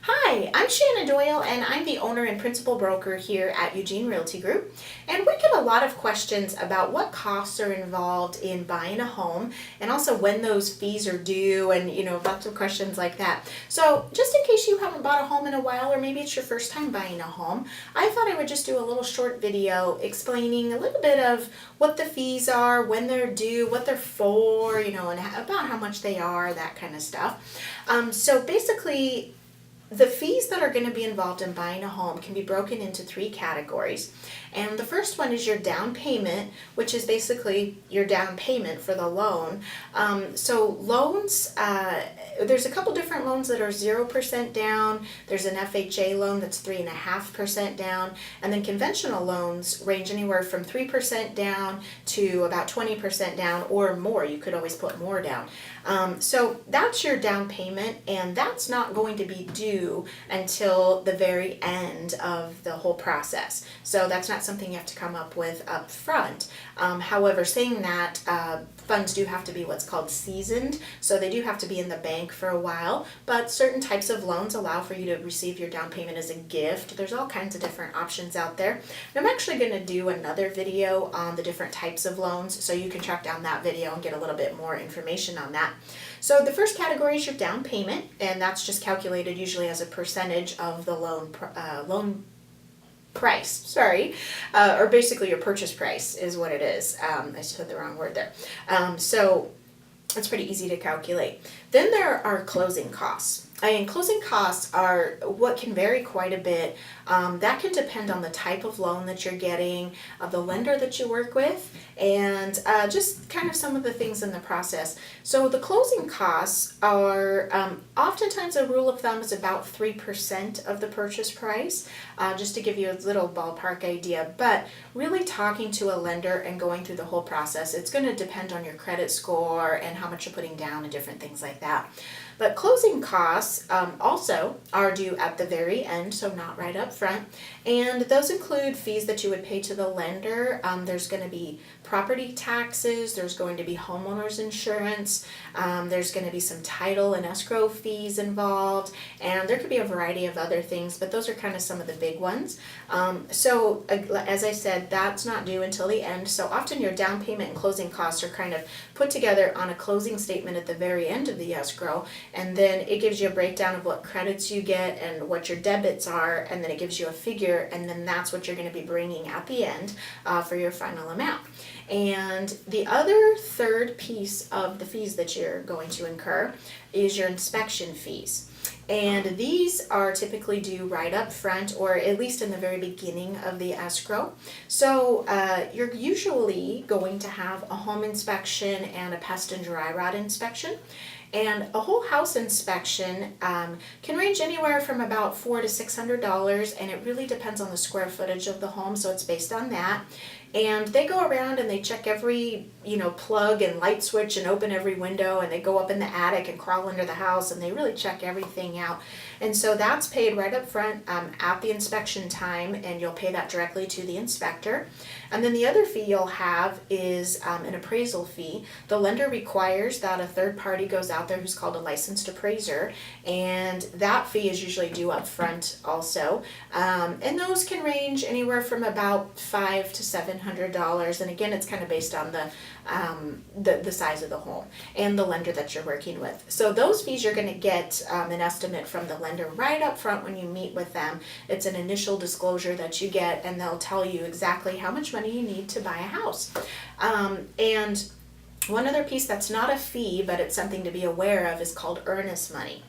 Hi, I'm Shannon Doyle and I'm the owner and principal broker here at Eugene Realty Group. And we get a lot of questions about what costs are involved in buying a home and also when those fees are due and lots of questions like that. So just in case you haven't bought a home in a while or maybe it's your first time buying a home, I thought I would just do a little short video explaining a little bit of what the fees are, when they're due, what they're for, and about how much they are, that kind of stuff. So basically, the fees that are going to be involved in buying a home can be broken into three categories. And the first one is your down payment, which is basically your down payment for the loan. So loans, there's a couple different loans that are 0% down. There's an FHA loan that's 3.5% down. And then conventional loans range anywhere from 3% down to about 20% down or more. You could always put more down. So that's your down payment, and that's not going to be due until the very end of the whole process. So that's not something you have to come up with up front. However, saying that, funds do have to be what's called seasoned, so they do have to be in the bank for a while, but certain types of loans allow for you to receive your down payment as a gift. There's all kinds of different options out there. And I'm actually going to do another video on the different types of loans, so you can track down that video and get a little bit more information on that. So the first category is your down payment, and that's just calculated usually as a percentage of the loan price, or basically your purchase price is what it is. I said the wrong word there. So it's pretty easy to calculate. Then there are closing costs. And closing costs are what can vary quite a bit. That can depend on the type of loan that you're getting, the lender that you work with, and just kind of some of the things in the process. So the closing costs are oftentimes a rule of thumb is about 3% of the purchase price, just to give you a little ballpark idea. But really talking to a lender and going through the whole process, it's going to depend on your credit score and how much you're putting down and different things like that. But closing costs also are due at the very end, so not right up front. And those include fees that you would pay to the lender. There's going to be property taxes, there's going to be homeowners insurance, there's going to be some title and escrow fees involved, and there could be a variety of other things, but those are kind of some of the big ones. So as I said, that's not due until the end, so often your down payment and closing costs are kind of put together on a closing statement at the very end of the escrow, and then it gives you a breakdown of what credits you get and what your debits are, and then it gives you a figure, and then that's what you're going to be bringing at the end for your final amount. And the other third piece of the fees that you're going to incur is your inspection fees. And these are typically due right up front, or at least in the very beginning of the escrow. So you're usually going to have a home inspection and a pest and dry rot inspection. And a whole house inspection can range anywhere from about $400 to $600, and it really depends on the square footage of the home, so it's based on that. And they go around and they check every, plug and light switch and open every window, and they go up in the attic and crawl under the house, and they really check everything out. And so that's paid right up front at the inspection time, and you'll pay that directly to the inspector. And then the other fee you'll have is an appraisal fee. The lender requires that a third party goes out there who's called a licensed appraiser, and that fee is usually due up front also. And those can range anywhere from about $500 to $700, and again, it's kind of based on the size of the home and the lender that you're working with. So those fees you're going to get an estimate from the lender right up front when you meet with them. It's an initial disclosure that you get, and they'll tell you exactly how much money you need to buy a house. And one other piece that's not a fee, but it's something to be aware of, is called earnest money.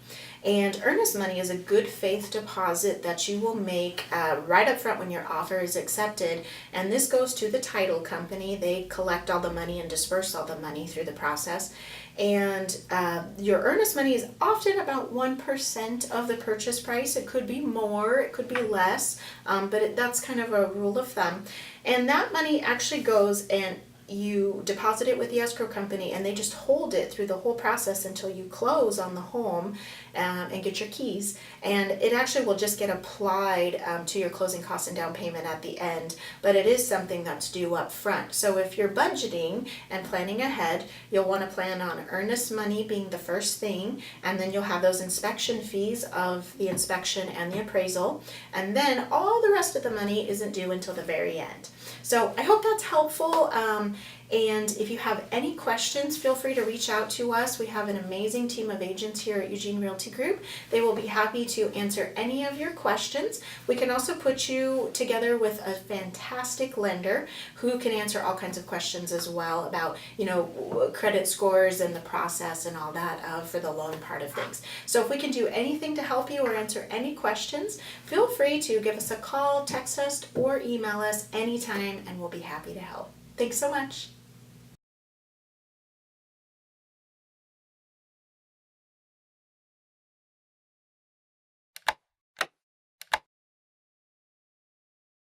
And earnest money is a good faith deposit that you will make right up front when your offer is accepted. And this goes to the title company. They collect all the money and disperse all the money through the process. And your earnest money is often about 1% of the purchase price. It could be more, it could be less, but that's kind of a rule of thumb. And that money actually goes and you deposit it with the escrow company, and they just hold it through the whole process until you close on the home and get your keys. And it actually will just get applied to your closing costs and down payment at the end, but it is something that's due up front. So if you're budgeting and planning ahead, you'll want to plan on earnest money being the first thing, and then you'll have those inspection fees of the inspection and the appraisal, and then all the rest of the money isn't due until the very end. So I hope that's helpful. And if you have any questions, feel free to reach out to us. We have an amazing team of agents here at Eugene Realty Group. They will be happy to answer any of your questions. We can also put you together with a fantastic lender who can answer all kinds of questions as well about, credit scores and the process and all that for the loan part of things. So if we can do anything to help you or answer any questions, feel free to give us a call, text us, or email us anytime, and we'll be happy to help. Thanks so much.